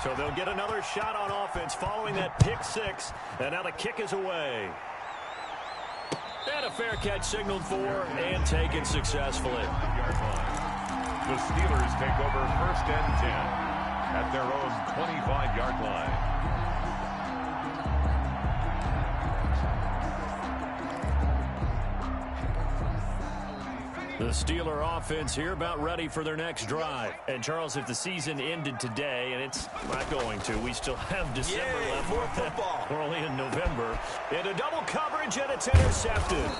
So they'll get another shot on offense following that pick six. And now the kick is away. And a fair catch signaled for and taken successfully. The Steelers take over 1st and 10 at their own 25-yard line. The Steeler offense here about ready for their next drive. And, Charles, if the season ended today, and it's not going to, we still have December left. More football. We're only in November. Into double coverage, and it's intercepted.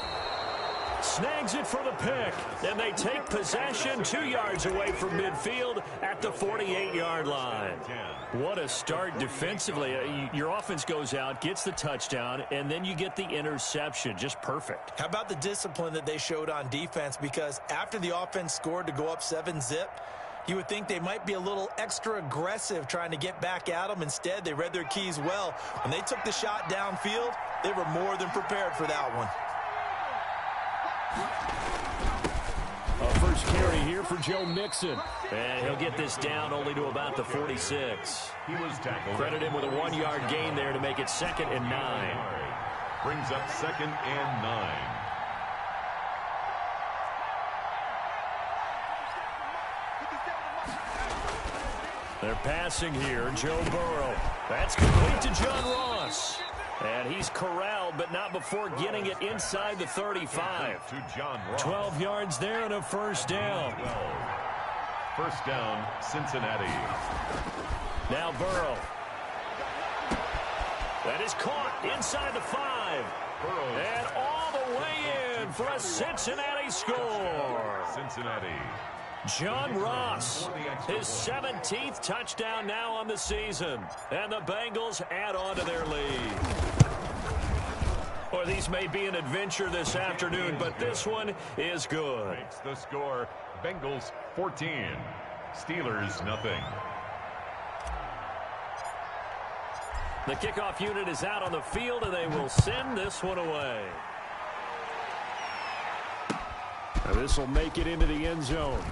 Snags it for the pick. And they take possession 2 yards away from midfield at the 48-yard line. What a start defensively. Your offense goes out, gets the touchdown, and then you get the interception. Just perfect. How about the discipline that they showed on defense? Because after the offense scored to go up 7-zip, you would think they might be a little extra aggressive trying to get back at them. Instead, they read their keys well. When they took the shot downfield, they were more than prepared for that one. First carry here for Joe Mixon. And he'll get this down only to about the 46. He was tackled. Credit him with a 1-yard gain there to make it 2nd and 9. Brings up 2nd and 9. They're passing here. Joe Burrow. That's complete to John Ross. And he's corralled, but not before getting it inside the 35. To John Ross. 12 yards there and a first down. 1st down, Cincinnati. Now Burrow. That is caught inside the 5. Burrow. And all the way in for a Cincinnati score. Cincinnati. John Ross, his 17th touchdown now on the season. And the Bengals add on to their lead. Or these may be an adventure this afternoon, but this one is good. Makes the score, Bengals 14, Steelers nothing. The kickoff unit is out on the field, and they will send this one away. Now this will make it into the end zone.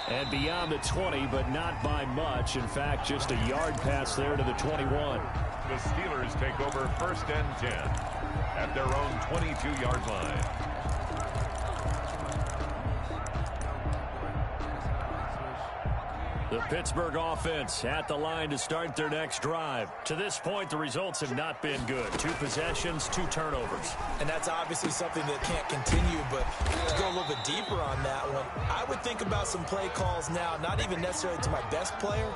And beyond the 20, but not by much. In fact, just a yard pass there to the 21. The Steelers take over 1st and 10 at their own 22-yard line. The Pittsburgh offense at the line to start their next drive. To this point, the results have not been good. 2 possessions, 2 turnovers. And that's obviously something that can't continue, but to go a little bit deeper on that one, I would think about some play calls now, not even necessarily to my best player,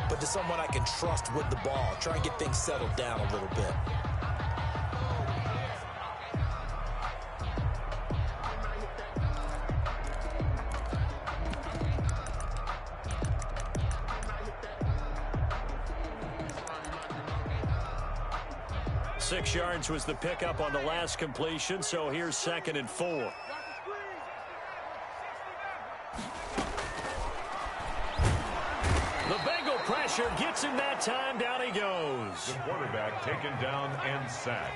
but to someone I can trust with the ball. Try and get things settled down a little bit. Six yards was the pickup on the last completion, so here's 2nd and 4. The Bengal pressure gets him that time. Down he goes. The quarterback taken down and sacked.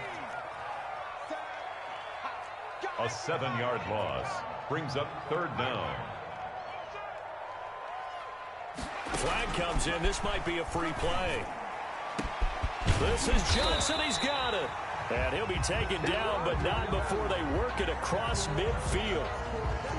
A 7-yard loss brings up 3rd down. Flag comes in. This might be a free play. This is Johnson. He's got it. And he'll be taken down, but not before they work it across midfield.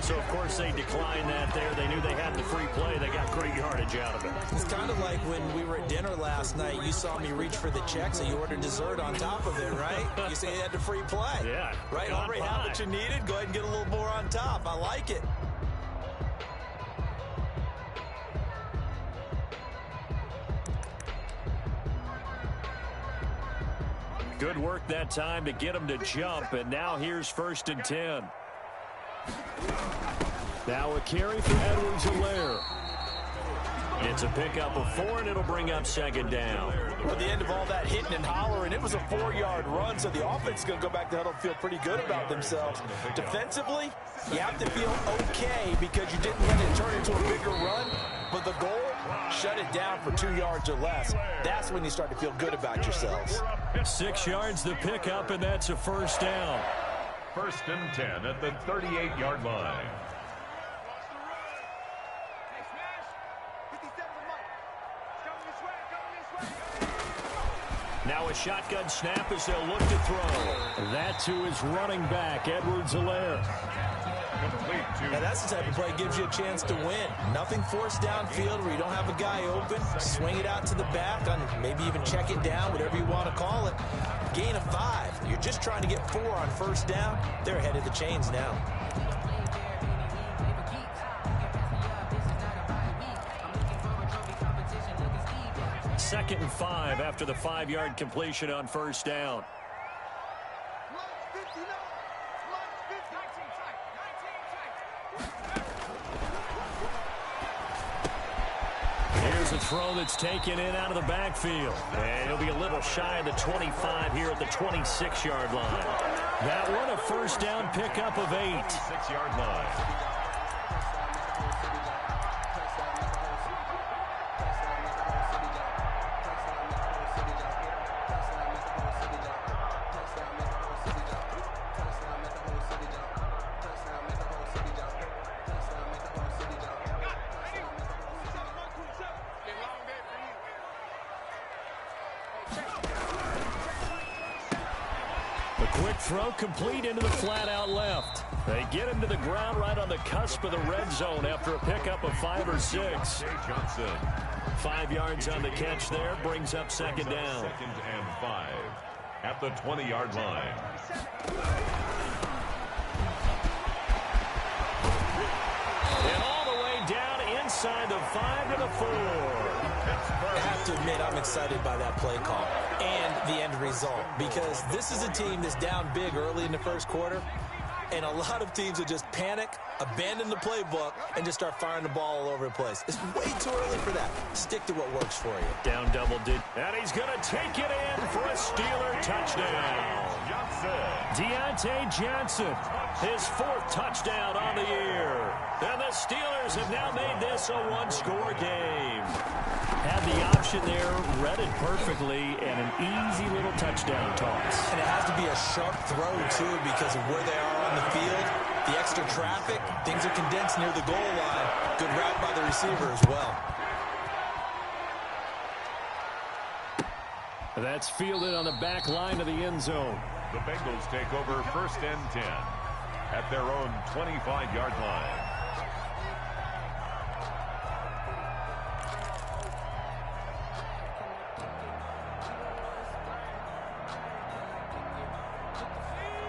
So, of course, they declined that there. They knew they had the free play. They got great yardage out of it. It's kind of like when we were at dinner last night. You saw me reach for the check, so you ordered dessert on top of it, right? You say you had the free play. Yeah. Right? Already had what you needed. Go ahead and get a little more on top. I like it. Good work that time to get him to jump, and now here's 1st and 10. Now a carry for Edwards-Helaire. It's a pickup of 4, and it'll bring up 2nd down. At the end of all that hitting and hollering, it was a 4-yard run, so the offense is going to go back to huddle and feel pretty good about themselves. Defensively, you have to feel okay because you didn't let it turn into a bigger run, but the goal, shut it down for 2 yards or less. That's when you start to feel good about yourselves. 6 yards the pickup, and that's a 1st down. 1st and 10 at the 38-yard line. Now a shotgun snap as they'll look to throw. That to his running back, Edwards-Helaire. Now that's the type of play that gives you a chance to win. Nothing forced downfield where you don't have a guy open. Swing it out to the back, maybe even check it down, whatever you want to call it. Gain of 5. You're just trying to get 4 on first down. They're ahead of the chains now. Second and 5 after the 5-yard completion on first down. Here's a throw that's taken in out of the backfield. And he'll be a little shy of the 25 here at the 26-yard line. That one a first down pickup of 8. 6-yard line. Quick throw complete into the flat out left. They get him to the ground right on the cusp of the red zone after a pickup of 5 or 6. 5 yards on the catch there, brings up second down. 2nd and 5 at the 20-yard line. And all the way down inside the 5 to the 4. I have to admit, I'm excited by that play call and the end result, because this is a team that's down big early in the first quarter, and a lot of teams will just panic, abandon the playbook, and just start firing the ball all over the place. It's way too early for that. Stick to what works for you. Down double digit. And he's going to take it in for a Steeler touchdown. Deontay Johnson, his 4th touchdown on the year. And the Steelers have now made this a 1-score game. Had the option there, read it perfectly, and an easy little touchdown toss. And it has to be a sharp throw, too, because of where they are on the field. The extra traffic, things are condensed near the goal line. Good route by the receiver as well. That's fielded on the back line of the end zone. The Bengals take over 1st and 10 at their own 25-yard line.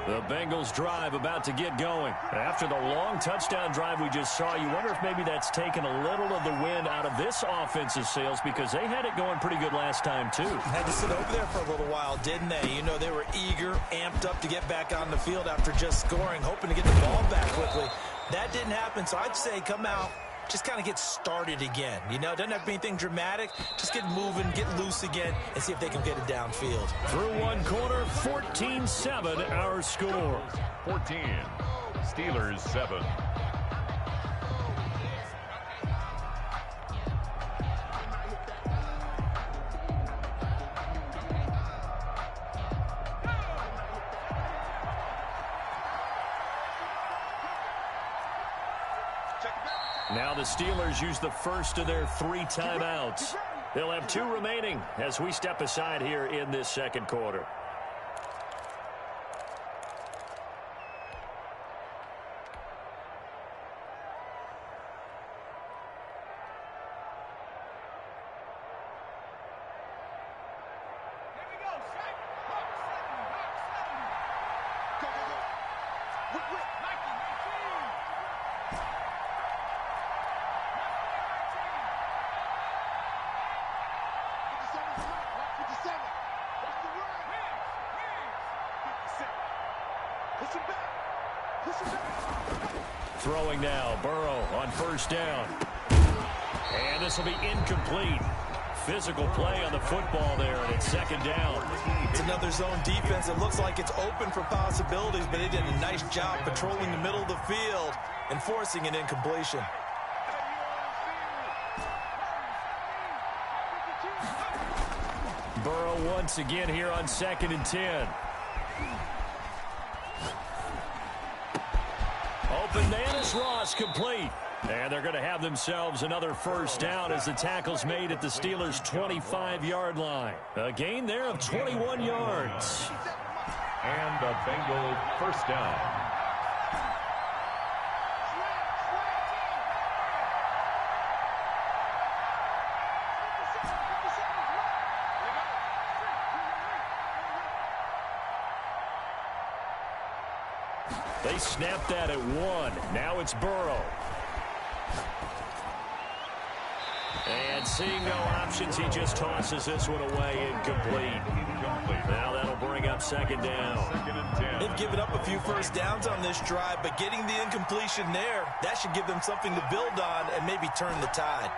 The Bengals drive about to get going. After the long touchdown drive we just saw, you wonder if maybe that's taken a little of the wind out of this offensive sails, because they had it going pretty good last time, too. Had to sit over there for a little while, didn't they? You know, they were eager, amped up to get back on the field after just scoring, hoping to get the ball back quickly. That didn't happen, so I'd say come out, just kind of get started again. You know, doesn't have to be anything dramatic. Just get moving, get loose again, and see if they can get it downfield. Through one quarter, 14-7 our score. 14, Steelers 7. Now the Steelers use the first of their 3 timeouts. They'll have 2 remaining as we step aside here in this second quarter. Throwing now, Burrow on first down. And this will be incomplete. Physical play on the football there, and it's second down. It's another zone defense. It looks like it's open for possibilities, but they did a nice job patrolling the middle of the field and forcing an incompletion. Burrow once again here on 2nd and 10. Open to Ennis Ross, complete. And they're going to have themselves another first down as the tackle's made at the Steelers' 25-yard line. A gain there of 21 yards. And a Bengal first down. They snapped that at 1. Now it's Burrow. And seeing no options, he just tosses this one away, incomplete. Now that'll bring up second down. They've given up a few first downs on this drive, but getting the incompletion there, that should give them something to build on and maybe turn the tide.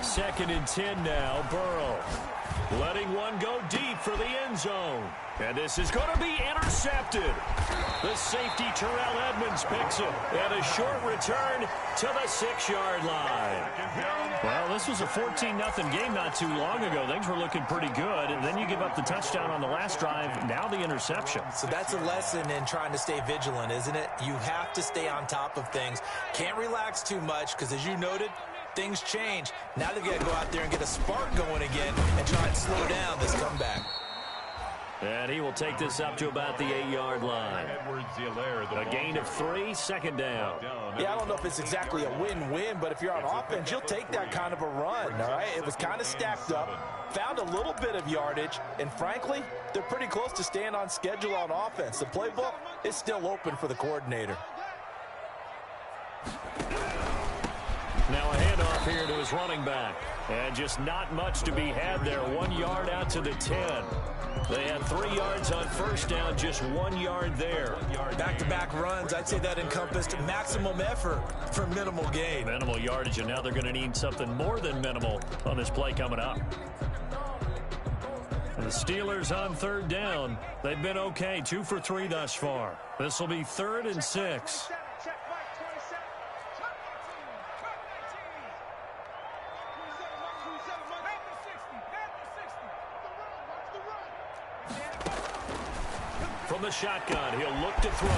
2nd and 10 now, Burrow. Letting one go deep for the end zone. And this is going to be intercepted. The safety, Terrell Edmonds, picks it. And a short return to the 6-yard line. Well, this was a 14-0 game not too long ago. Things were looking pretty good. And then you give up the touchdown on the last drive. Now the interception. So that's a lesson in trying to stay vigilant, isn't it? You have to stay on top of things. Can't relax too much because, as you noted, things change. Now they've got to go out there and get a spark going again and try and slow down this comeback. And he will take this up to about the 8-yard line. A gain of 3, second down. Yeah, I don't know if it's exactly a win-win, but if you're on offense, you'll take that kind of a run, all right? It was kind of stacked up, found a little bit of yardage, and frankly, they're pretty close to staying on schedule on offense. The playbook is still open for the coordinator. Now a handoff here to his running back. And just not much to be had there. 1 yard out to the 10. They had 3 yards on first down, just 1 yard there. Back-to-back runs, I'd say that encompassed maximum effort for minimal gain. Minimal yardage, and now they're going to need something more than minimal on this play coming up. And the Steelers on 3rd down. They've been okay, 2 for 3 thus far. This will be 3rd and 6. From the shotgun, he'll look to throw.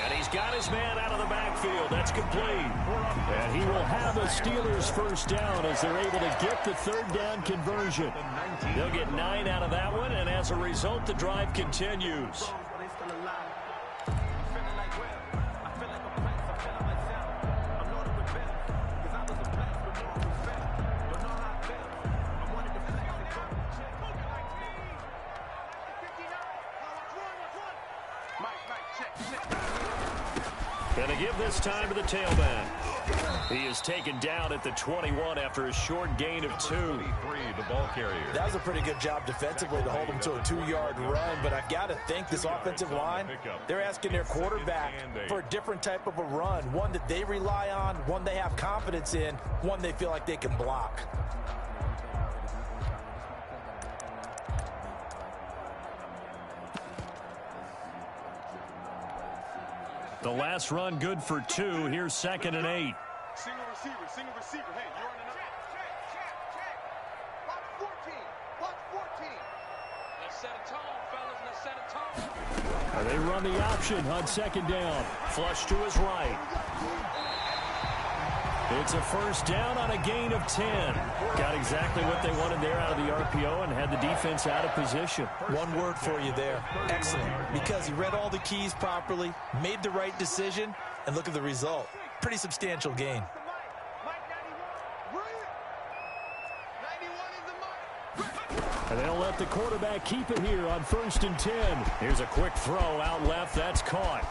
And he's got his man out of the backfield. That's complete. And he will have a Steelers first down as they're able to get the 3rd down conversion. They'll get 9 out of that one, and as a result, the drive continues. Going to give this time to the tailback. He is taken down at the 21 after a short gain of 2. The ball carrier. That was a pretty good job defensively to hold him to a 2-yard run, but I've got to think this offensive line, they're asking their quarterback for a different type of a run, one that they rely on, one they have confidence in, one they feel like they can block. The last run good for 2. Here's 2nd and 8. Single receiver. Hey, you're on another. Check. Block 14. Block 14. Let's set a tone, fellas. Let's set a tone. And they run the option on 2nd down. Flush to his right. It's a first down on a gain of 10. Got exactly what they wanted there out of the RPO and had the defense out of position. One word for you there. Excellent. Because he read all the keys properly, made the right decision, and look at the result. Pretty substantial gain. And they'll let the quarterback keep it here on 1st and 10. Here's a quick throw out left. That's caught.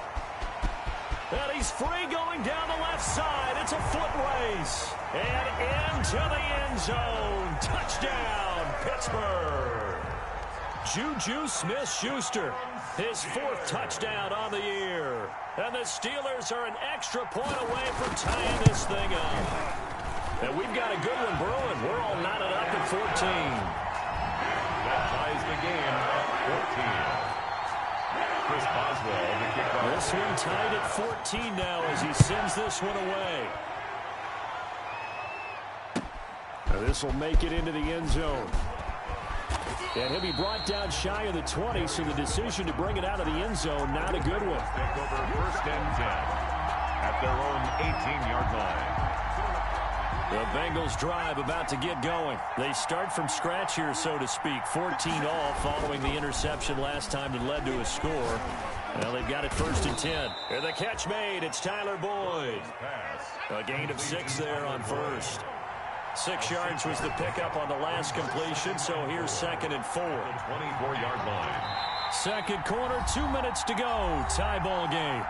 And he's free going down the left side. It's a foot race. And into the end zone. Touchdown, Pittsburgh. Juju Smith-Schuster, his 4th touchdown on the year. And the Steelers are an extra point away from tying this thing up. And we've got a good one brewing. We're all knotted up at 14. That ties the game at 14. Chris Boswell, the kickoff. This one tied at 14 now as he sends this one away. And this will make it into the end zone. And he'll be brought down shy of the 20, so the decision to bring it out of the end zone, not a good one. Take over 1st and 10. at their own 18-yard line. The Bengals drive about to get going. They start from scratch here, so to speak. 14 all following the interception last time that led to a score. Well, they've got it 1st and 10. And the catch made. It's Tyler Boyd. A gain of 6 there on first. 6 yards was the pickup on the last completion, so here's 2nd and 4. 24-yard line. Second quarter, 2 minutes to go. Tie ball game.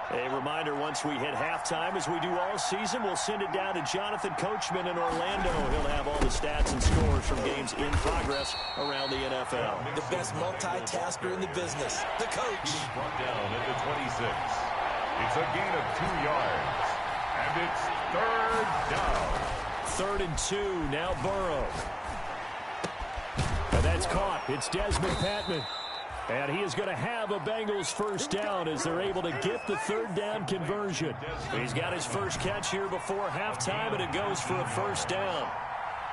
A reminder, once we hit halftime, as we do all season, we'll send it down to Jonathan Coachman in Orlando. He'll have all the stats and scores from games in progress around the NFL. The best multitasker in the business, the coach. Brought down at the 26. It's a gain of 2 yards. And it's 3rd down. 3rd and 2, now Burrow. And that's caught. It's Desmond Patman. And he is going to have a Bengals first down as they're able to get the 3rd down conversion. He's got his first catch here before halftime, and it goes for a first down.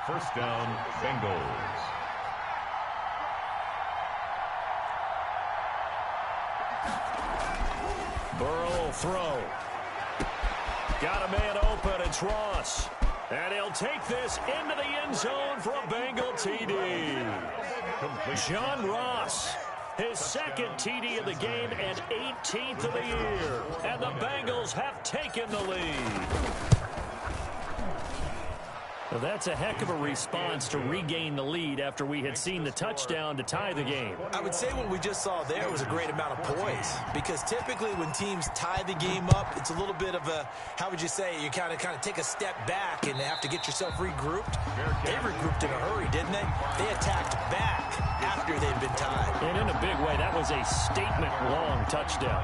First down, Bengals. Burrow will throw. Got a man open. It's Ross. And he'll take this into the end zone for a Bengal TD. John Ross. His 2nd TD of the game and 18th of the year. And the Bengals have taken the lead. Well, that's a heck of a response to regain the lead after we had seen the touchdown to tie the game. I would say what we just saw there was a great amount of poise, because typically when teams tie the game up, it's a little bit of a, how would you say, you kind of take a step back and have to get yourself regrouped. They regrouped in a hurry, didn't they? They attacked back after they'd been tied. And in a big way, that was a statement-long touchdown.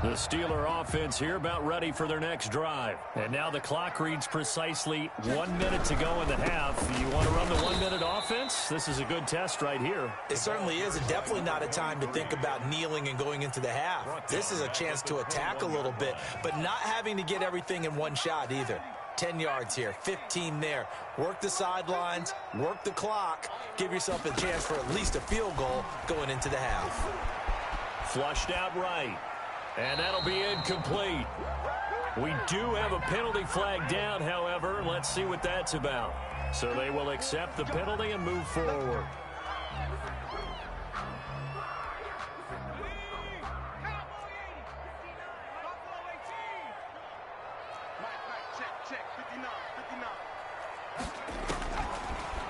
The Steeler offense here about ready for their next drive. And now the clock reads precisely 1 minute to go in the half. You want to run the 1 minute offense? This is a good test right here. It certainly is, and definitely not a time to think about kneeling and going into the half. This is a chance to attack a little bit, but not having to get everything in one shot either. 10 yards here, 15 there. Work the sidelines, work the clock, give yourself a chance for at least a field goal going into the half. Flushed out right. And that'll be incomplete. We do have a penalty flag down, however. Let's see what that's about. So they will accept the penalty and move forward.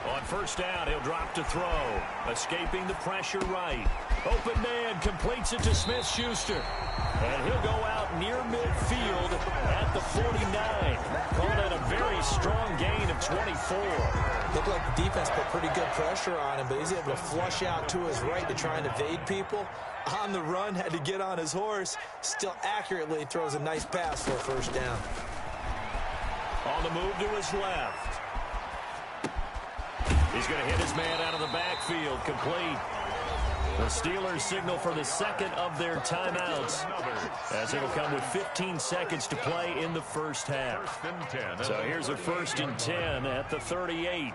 On first down, he'll drop to throw. Escaping the pressure right. Open man completes it to Smith-Schuster. And he'll go out near midfield at the 49. Called it a very strong gain of 24. Looked like the defense put pretty good pressure on him, but he's able to flush out to his right to try and evade people. On the run, had to get on his horse. Still accurately throws a nice pass for a first down. On the move to his left. He's going to hit his man out of the backfield. Complete. The Steelers signal for the 2nd of their timeouts, as it'll come with 15 seconds to play in the first half. So here's a 1st and 10 at the 38.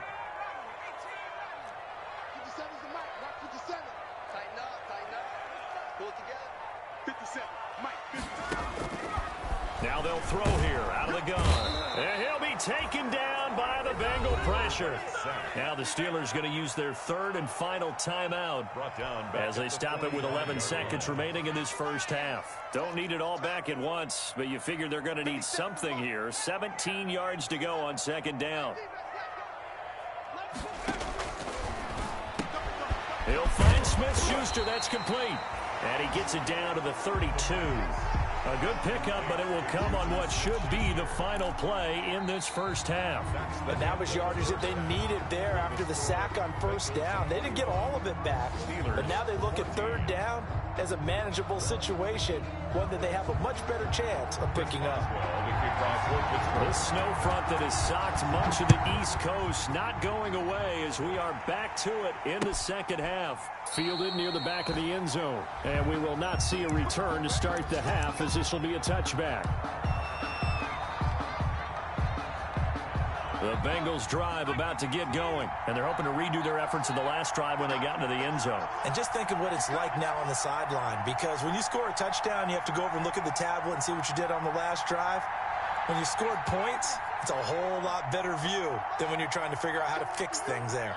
Now they'll throw here out of the gun. And he'll be taken down by the Bengal pressure. Now the Steelers going to use their 3rd and final timeout as they stop it with 11 seconds remaining in this first half. Don't need it all back at once, but you figure they're going to need something here. 17 yards to go on 2nd down. He'll find Smith-Schuster. That's complete. And he gets it down to the 32. A good pickup, but it will come on what should be the final play in this first half. But that was yardage that they needed there after the sack on first down. They didn't get all of it back, but now they look at 3rd down as a manageable situation, one that they have a much better chance of picking up. This snow front that has socked much of the East Coast not going away as we are back to it in the second half. Fielded near the back of the end zone, and we will not see a return to start the half as this will be a touchback. The Bengals drive about to get going, and they're hoping to redo their efforts in the last drive when they got into the end zone. And just think of what it's like now on the sideline, because when you score a touchdown, you have to go over and look at the tablet and see what you did on the last drive. When you scored points, it's a whole lot better view than when you're trying to figure out how to fix things there.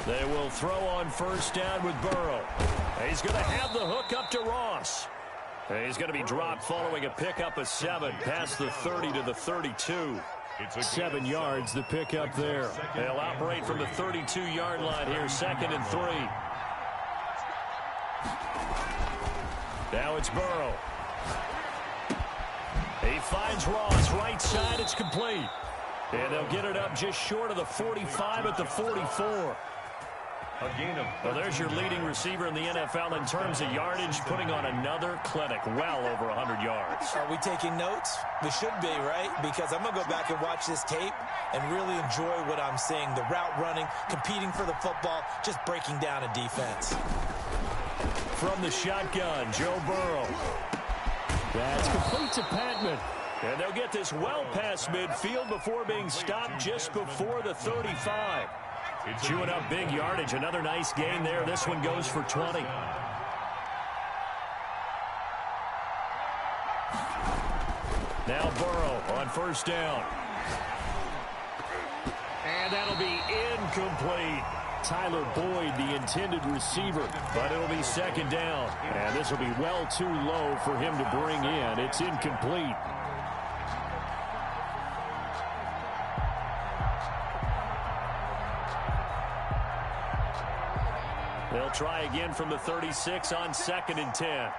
They will throw on first down with Burrow. He's going to have the hook up to Ross. He's going to be dropped following a pickup of 7 past the 30 to the 32. 7 yards, the pickup there. They'll operate from the 32-yard line here, 2nd and 3. Now it's Burrow. He finds Ross, right side, it's complete. And they'll get it up just short of the 45 at the 44. Well, there's your leading receiver in the NFL in terms of yardage, putting on another clinic, well over 100 yards. Are we taking notes? We should be, right? Because I'm going to go back and watch this tape and really enjoy what I'm seeing. The route running, competing for the football, just breaking down a defense. From the shotgun, Joe Burrow. That's complete to Patman. And they'll get this well past midfield before being stopped just before the 35. Chewing up big yardage. Another nice gain there. This one goes for 20. Now Burrow on first down. And that'll be incomplete. Tyler Boyd, the intended receiver, but it'll be 2nd down. And this will be well too low for him to bring in. It's incomplete. They'll try again from the 36 on 2nd and 10.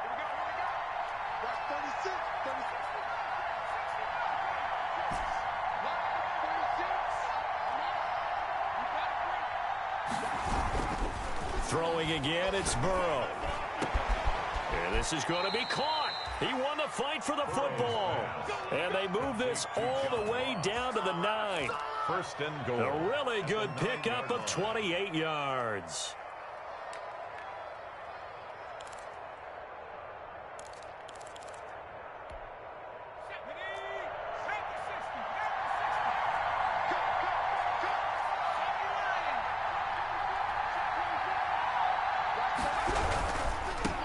Throwing again, it's Burrow. And this is going to be caught. He won the fight for the football. And they move this all the way down to the 9. 1st and goal. A really good pickup of 28 yards.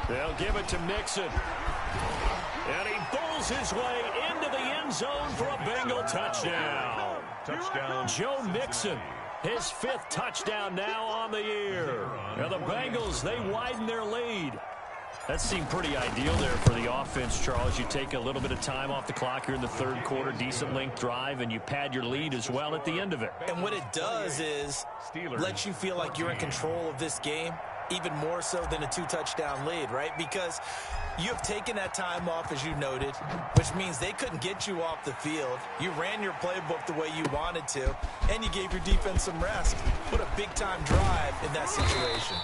They'll give it to Mixon. And he bowls his way into the end zone for a Bengal touchdown. Touchdown. Joe Mixon, his 5th touchdown now on the year. Now the Bengals, they widen their lead. That seemed pretty ideal there for the offense, Charles. You take a little bit of time off the clock here in the 3rd quarter, decent length drive, and you pad your lead as well at the end of it. And what it does is let you feel like you're in control of this game, even more so than a 2-touchdown lead, right? Because you have taken that time off, as you noted, which means they couldn't get you off the field. You ran your playbook the way you wanted to, and you gave your defense some rest. What a big-time drive in that situation.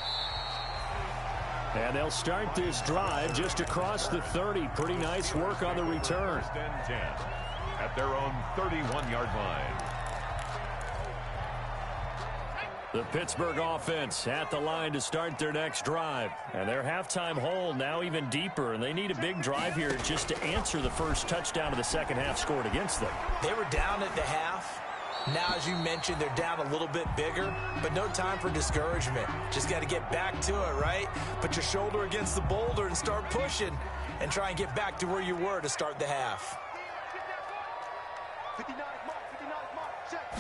And they'll start this drive just across the 30. Pretty nice work on the return. 1st and 10 at their own 31-yard line. The Pittsburgh offense at the line to start their next drive. And their halftime hole now even deeper, and they need a big drive here just to answer the first touchdown of the second half scored against them. They were down at the half. Now, as you mentioned, they're down a little bit bigger, but no time for discouragement. Just got to get back to it, right? Put your shoulder against the boulder and start pushing and try and get back to where you were to start the half. 59 mark, check.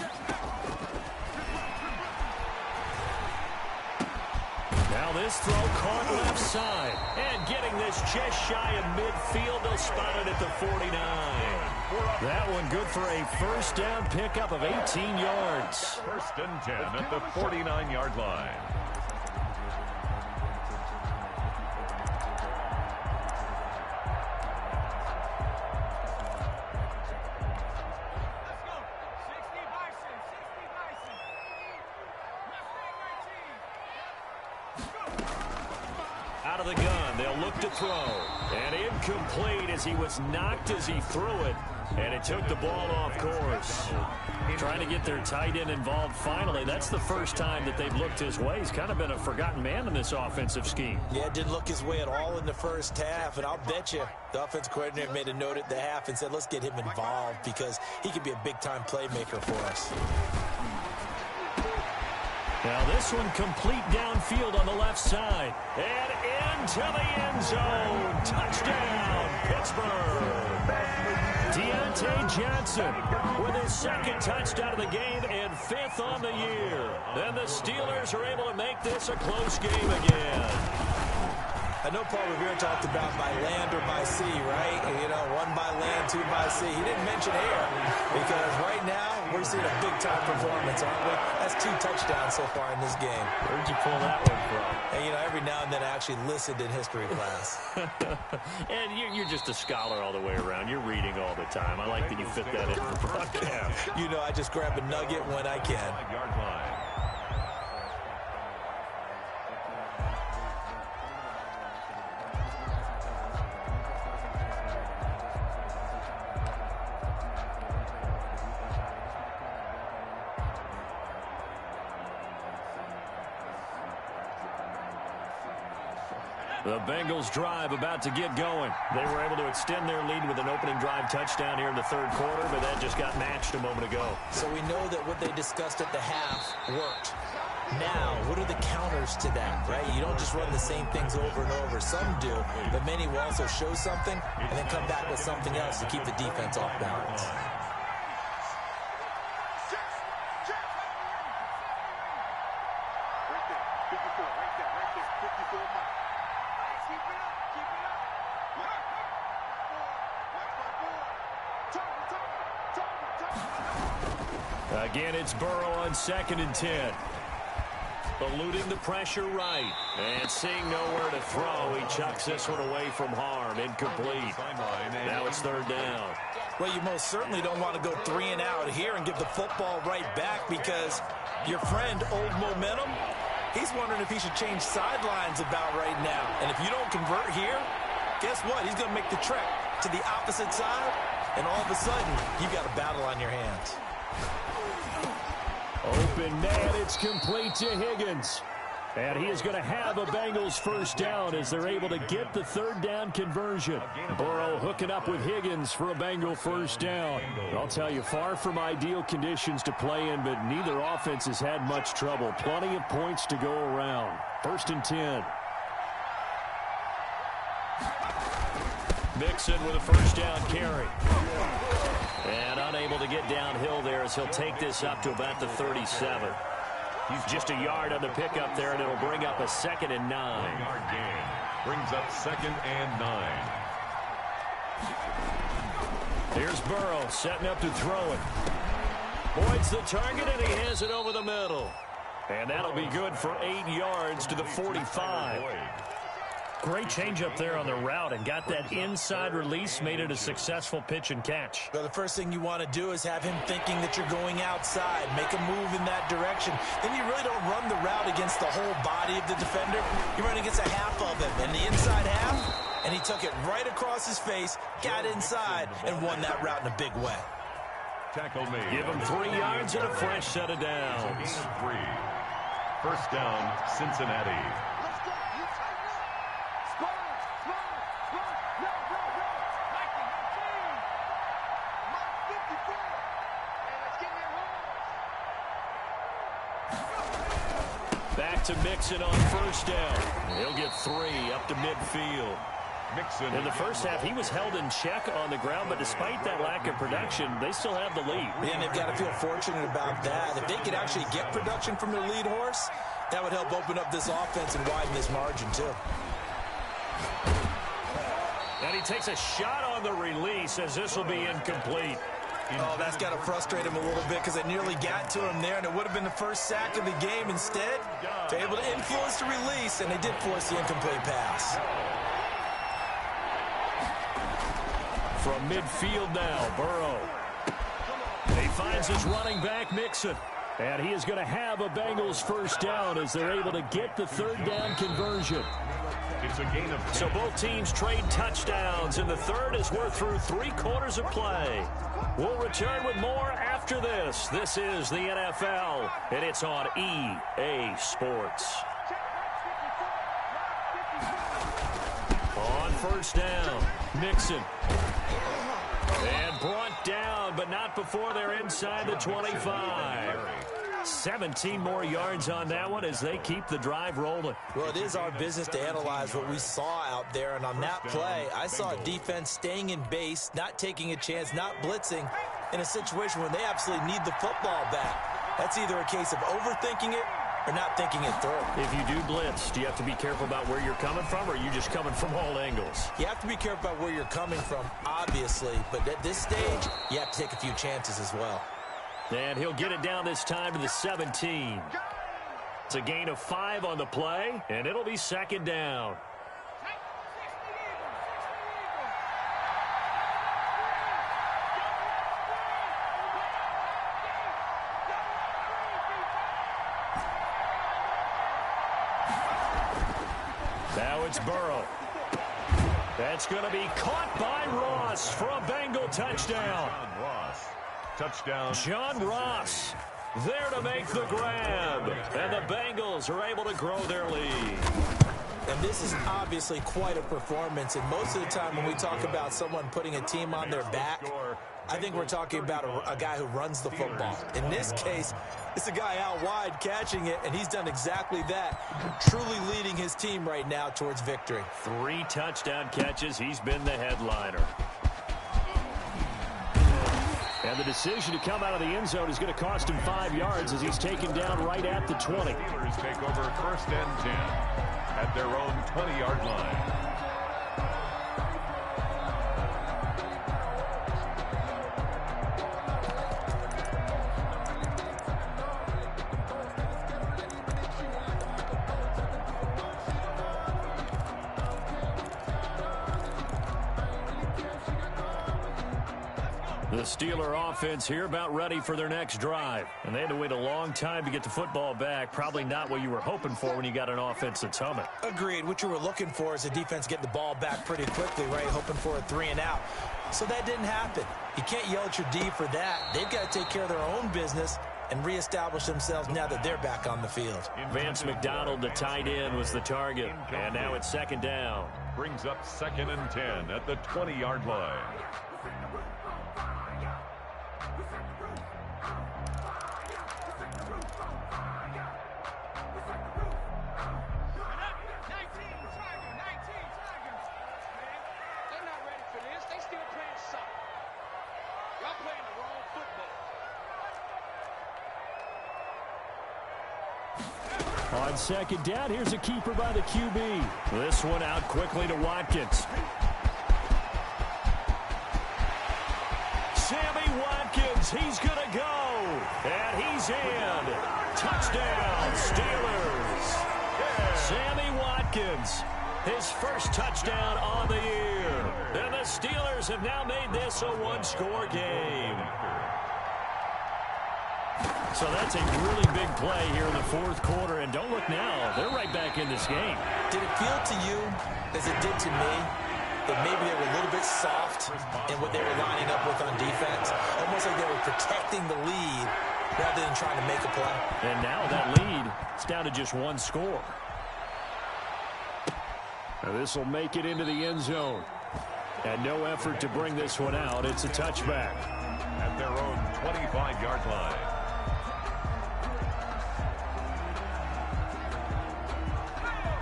Now this throw caught left side. And getting this just shy of midfield, they'll spot it at the 49. That one good for a first down pickup of 18 yards. 1st and 10 at the 49-yard line. out of the gun. They'll look to throw. And incomplete as he was knocked as he threw it. And it took the ball off course. Trying to get their tight end involved finally. That's the first time that they've looked his way. He's kind of been a forgotten man in this offensive scheme. Yeah, didn't look his way at all in the first half. And I'll bet you the offensive coordinator made a note at the half and said, let's get him involved because he could be a big-time playmaker for us. Now this one complete downfield on the left side. And into the end zone. Touchdown, Pittsburgh. Deontay Johnson with his second touchdown of the game and 5th on the year. And the Steelers are able to make this a close game again. I know Paul Revere talked about by land or by sea, right? You know, 1 by land, 2 by sea. He didn't mention air because right now we're seeing a big-time performance, aren't we? That's 2 touchdowns so far in this game. Where'd you pull that one from? And, you know, every now and then I actually listened in history class. And you're just a scholar all the way around. You're reading all the time. I like that you fit that in for broadcast. You know, I just grab a nugget when I can. Yard line. The Bengals drive about to get going. They were able to extend their lead with an opening drive touchdown here in the third quarter, but that just got matched a moment ago. So we know that what they discussed at the half worked. Now, what are the counters to that, right? You don't just run the same things over and over. Some do, but many will also show something and then come back with something else to keep the defense off balance. Again, it's Burrow on 2nd and 10. Eluding the pressure right. And seeing nowhere to throw, he chucks this one away from harm. Incomplete. Now it's 3rd down. Well, you most certainly don't want to go 3 and out here and give the football right back because your friend, Old Momentum, he's wondering if he should change sidelines about right now. And if you don't convert here, guess what? He's going to make the trek to the opposite side, and all of a sudden, you've got a battle on your hands. Open net, it's complete to Higgins. And he is going to have a Bengals first down as they're able to get the 3rd down conversion. Burrow hooking up with Higgins for a Bengal first down. I'll tell you, far from ideal conditions to play in, but neither offense has had much trouble. Plenty of points to go around. 1st and 10. Mixon with a first down carry. And unable to get downhill there as he'll take this up to about the 37. He's just a yard on the pickup there, and it'll bring up a 2nd and 9. 1-yard gain. Brings up 2nd and 9. Here's Burrow setting up to throw it. Boyd's the target, and he has it over the middle. And that'll be good for 8 yards to the 45. Great changeup there on the route and got that inside release, made it a successful pitch and catch. Well, the first thing you want to do is have him thinking that you're going outside, make a move in that direction. Then you really don't run the route against the whole body of the defender. You run against a half of him, and the inside half, and he took it right across his face, got inside, and won that route in a big way. Tackle made. Give him 3 yards and a fresh set of downs. 3. First down, Cincinnati. Back to Mixon on first down. He'll get 3 up to midfield. Mixon. In the first half, he was held in check on the ground, but despite that lack of production, they still have the lead. And they've got to feel fortunate about that. If they could actually get production from their lead horse, that would help open up this offense and widen this margin, too. And he takes a shot on the release as this will be incomplete. Oh, that's got to frustrate him a little bit because it nearly got to him there, and it would have been the first sack of the game. Instead, they're able to influence the release, and they did force the incomplete pass. From midfield now, Burrow. He finds his running back, Mixon. And he is going to have a Bengals first down as they're able to get the 3rd down conversion. It's a gain of 10. So both teams trade touchdowns, and the third as we're through 3 quarters of play. We'll return with more after this. This is the NFL, and it's on EA Sports. On first down, Mixon. And brought down, but not before they're inside the 25. 17 more yards on that one as they keep the drive rolling. Well, it is our business to analyze what we saw out there, and on that play, I saw a defense staying in base, not taking a chance, not blitzing in a situation where they absolutely need the football back. That's either a case of overthinking it or not thinking it through. If you do blitz, do you have to be careful about where you're coming from, or are you just coming from all angles? You have to be careful about where you're coming from, obviously, but at this stage, you have to take a few chances as well. And he'll get it down this time to the 17. It's a gain of 5 on the play, and it'll be second down. Now it's Burrow. That's going to be caught by Ross for a Bengal touchdown. Touchdown. John Ross there to make the grab. And the Bengals are able to grow their lead. And this is obviously quite a performance. And most of the time when we talk about someone putting a team on their back, I think we're talking about a guy who runs the football. In this case, it's a guy out wide catching it, and he's done exactly that, truly leading his team right now towards victory. 3 touchdown catches. He's been the headliner. And the decision to come out of the end zone is going to cost him 5 yards as he's taken down right at the 20. Steelers take over first and 10 at their own 20-yard line. The Steeler offense here about ready for their next drive. And they had to wait a long time to get the football back. Probably not what you were hoping for when you got an offense that's humming. Agreed. What you were looking for is the defense getting the ball back pretty quickly, right? Hoping for a 3 and out. So that didn't happen. You can't yell at your D for that. They've got to take care of their own business and reestablish themselves now that they're back on the field. Vance McDonald, the tight end, was the target. And now it's second down. Brings up second and 10 at the 20-yard line. On second down, here's a keeper by the QB. This one out quickly to Watkins. Sammy Watkins, he's going to go. And he's in. Touchdown, Steelers. Sammy Watkins, his first touchdown on the year. And the Steelers have now made this a one-score game. So that's a really big play here in the fourth quarter. And don't look now, they're right back in this game. Did it feel to you, as it did to me, that maybe they were a little bit soft in what they were lining up with on defense? Almost like they were protecting the lead rather than trying to make a play. And now that lead is down to just one score. Now this will make it into the end zone. And no effort to bring this one out. It's a touchback. At their own 25-yard line.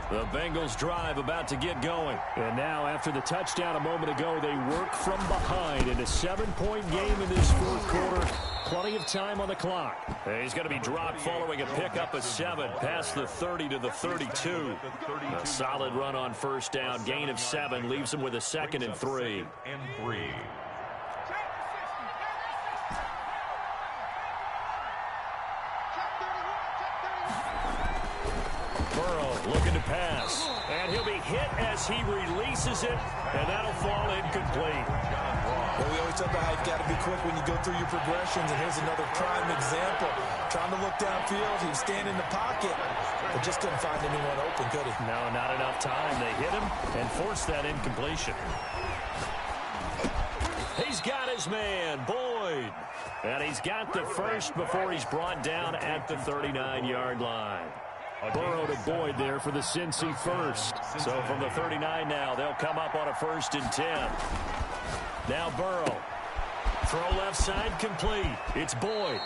The Bengals drive about to get going. And now after the touchdown a moment ago, they work from behind in a 7-point game in this fourth quarter. Plenty of time on the clock. And he's going to be dropped following a pickup of 7 past the 30 to the 32. A solid run on first down. Gain of 7 leaves him with a 2nd and 3. Burrow looking to pass. And he'll be hit as he releases it, and that'll fall incomplete. Well, we always talk about how you've got to be quick when you go through your progressions, and here's another prime example. Trying to look downfield, he was standing in the pocket, but just couldn't find anyone open, could he? No, not enough time. They hit him and forced that incompletion. He's got his man, Boyd. And he's got the first before he's brought down at the 39-yard line. Burrow to Boyd there for the Cincy first. So from the 39 now, they'll come up on a 1st and 10. Now Burrow. Throw left side complete. It's Boyd.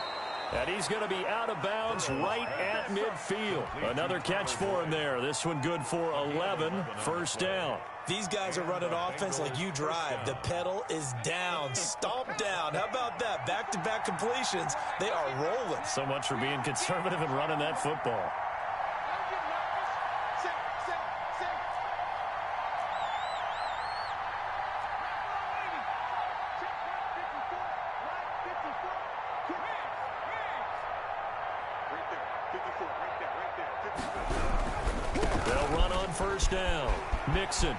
And he's going to be out of bounds right at midfield. Another catch for him there. This one good for 11. First down. These guys are running offense like you drive. The pedal is down, stomp down. How about that? Back-to-back completions. They are rolling. So much for being conservative and running that football. They'll run on first down. Mixon.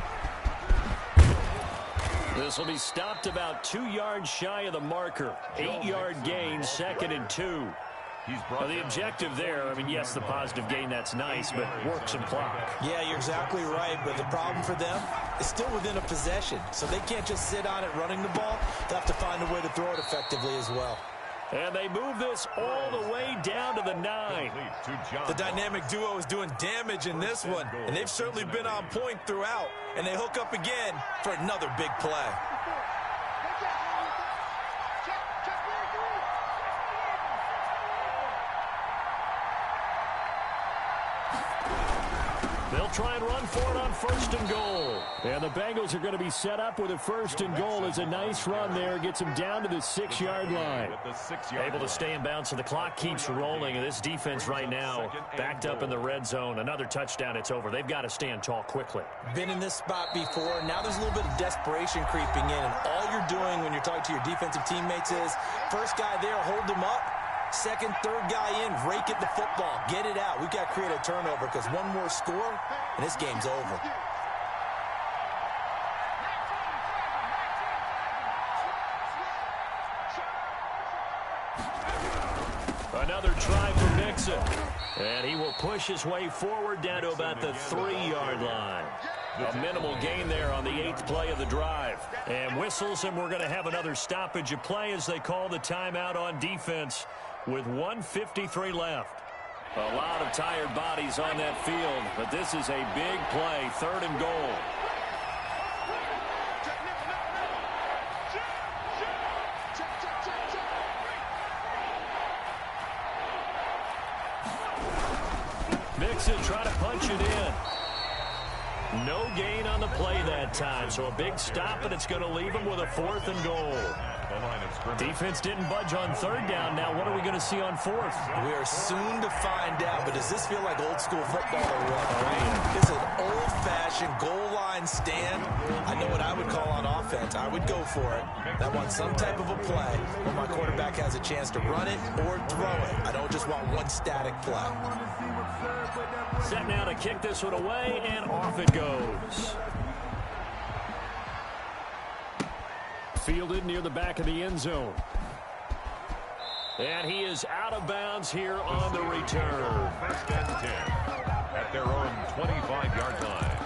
This will be stopped about 2 yards shy of the marker. 8-yard gain, 2nd and 2. Well, the objective there, I mean, yes, the positive gain, that's nice, but work some clock. Yeah, you're exactly right, but the problem for them is still within a possession, so they can't just sit on it running the ball. They'll have to find a way to throw it effectively as well. And they move this all the way down to the 9. The dynamic duo is doing damage in this one, and they've certainly been on point throughout. And they hook up again for another big play. They'll try and run for it on 1st and goal. And the Bengals are going to be set up with a 1st and goal as a nice run there. Gets them down to the 6-yard line. Able to stay in bounds, so the clock keeps rolling. And this defense right now backed up in the red zone. Another touchdown, it's over. They've got to stand tall quickly. Been in this spot before. Now there's a little bit of desperation creeping in. And all you're doing when you're talking to your defensive teammates is, first guy there, hold him up. Second, third guy in, rake at the football. Get it out. We've got to create a turnover because one more score, and this game's over. Another try for Mixon. And he will push his way forward down to about the 3-yard line. A minimal gain there on the 8th play of the drive. And whistles, and we're going to have another stoppage of play as they call the timeout on defense with 1:53 left. A lot of tired bodies on that field, but this is a big play, 3rd and goal. Mixon trying to punch it in. No gain on the play that time, so a big stop, and it's going to leave him with a 4th and goal. Defense didn't budge on 3rd down. Now what are we going to see on 4th? We are soon to find out, but does this feel like old school football or what? Right? This is an old-fashioned goal line stand. I know what I would call on offense. I would go for it. I want some type of a play where my quarterback has a chance to run it or throw it. I don't just want one static play. Set now to kick this one away, and off it goes. Fielded near the back of the end zone. And he is out of bounds here on the return. 1st and 10 at their own 25-yard line.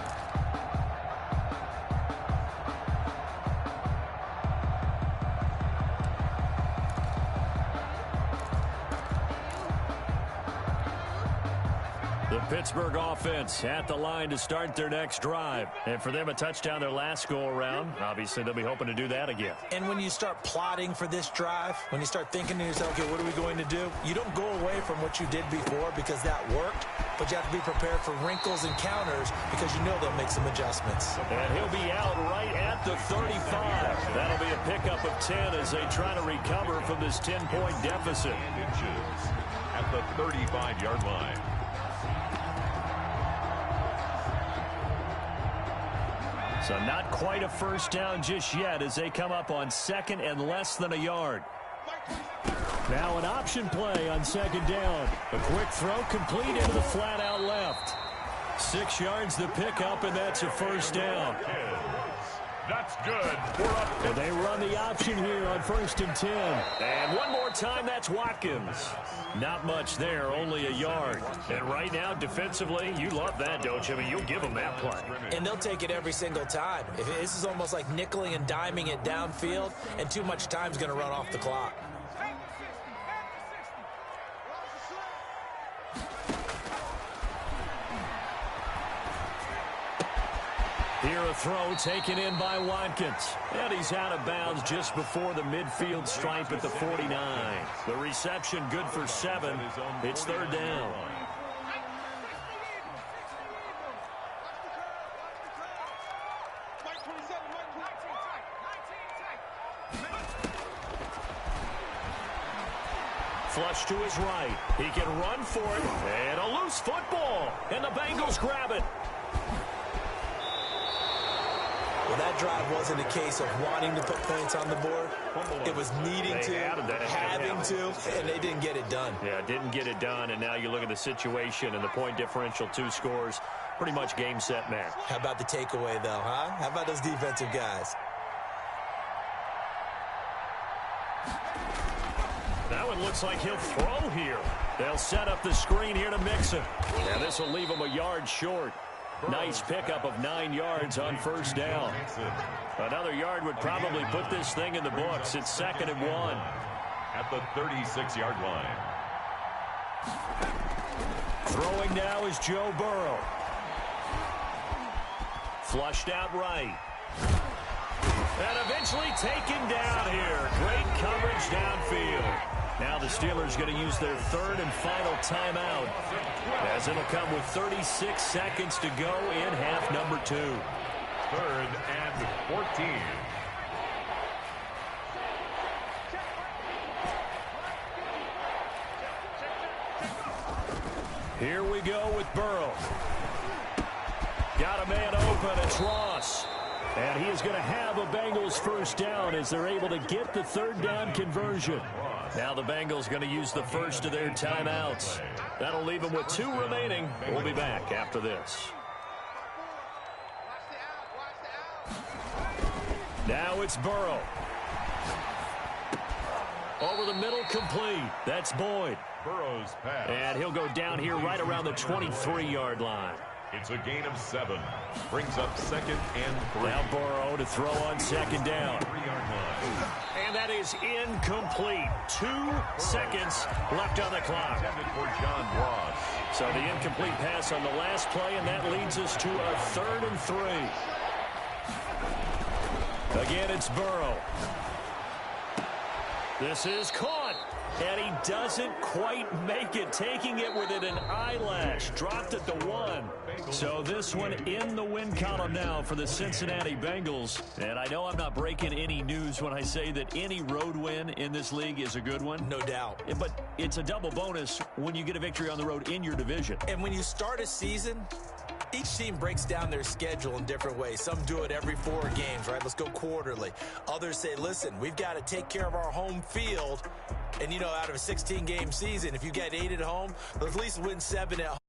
The Pittsburgh offense at the line to start their next drive. And for them, a touchdown their last go-around. Obviously, they'll be hoping to do that again. And when you start plotting for this drive, when you start thinking to yourself, okay, what are we going to do? You don't go away from what you did before because that worked, but you have to be prepared for wrinkles and counters because you know they'll make some adjustments. And he'll be out right at the 35. That'll be a pickup of 10 as they try to recover from this 10-point deficit. At the 35-yard line. So not quite a first down just yet as they come up on 2nd and less than a yard. Now an option play on 2nd down. A quick throw complete into the flat out left. 6 yards the pickup, and that's a first down. That's good. We're up. And they run the option here on 1st and 10. And one more time, that's Watkins. Not much there, only a yard. And right now, defensively, you love that, don't you? I mean, you'll give them that play. And they'll take it every single time. This is almost like nickeling and diming it downfield, and too much time's going to run off the clock. Here a throw taken in by Watkins. And he's out of bounds just before the midfield stripe at the 49. The reception good for 7. It's 3rd down. Flush to his right. He can run for it. And a loose football. And the Bengals grab it. Well, that drive wasn't a case of wanting to put points on the board. It was needing to, having to, and they didn't get it done. Yeah, didn't get it done, and now you look at the situation and the point differential, 2 scores, pretty much game, set, match. How about the takeaway, though, huh? How about those defensive guys? That one looks like he'll throw here. They'll set up the screen here to Mixon. And this will leave him a yard short. Nice pickup of 9 yards on 1st down. Another yard would probably put this thing in the books. It's 2nd and 1. At the 36-yard line. Throwing now is Joe Burrow. Flushed out right. And eventually taken down here. Great coverage downfield. Now the Steelers going to use their 3rd and final timeout, as it'll come with 36 seconds to go in half number 2. 3rd and 14. Here we go with Burrow. Got a man open. It's Ross. And he is going to have a Bengals 1st down as they're able to get the 3rd down conversion. Now the Bengals going to use the first of their timeouts. That'll leave them with 2 remaining. We'll be back after this. Now it's Burrow. Over the middle, complete. That's Boyd. Burrow's pass. And he'll go down here right around the 23-yard line. It's a gain of 7. Brings up 2nd and 3. Now Burrow to throw on 2nd down. 3-yard line. And that is incomplete. 2 seconds left on the clock. For John Ross. So the incomplete pass on the last play, and that leads us to a 3rd and 3. Again, it's Burrow. This is caught. And he doesn't quite make it, taking it within an eyelash. Dropped at the 1. So this one in the win column now for the Cincinnati Bengals. And I know I'm not breaking any news when I say that any road win in this league is a good one. No doubt. But it's a double bonus when you get a victory on the road in your division. And when you start a season, each team breaks down their schedule in different ways. Some do it every 4 games, right? Let's go quarterly. Others say, listen, we've got to take care of our home field. And, you know, out of a 16-game season, if you get 8 at home, let's at least win 7 at home.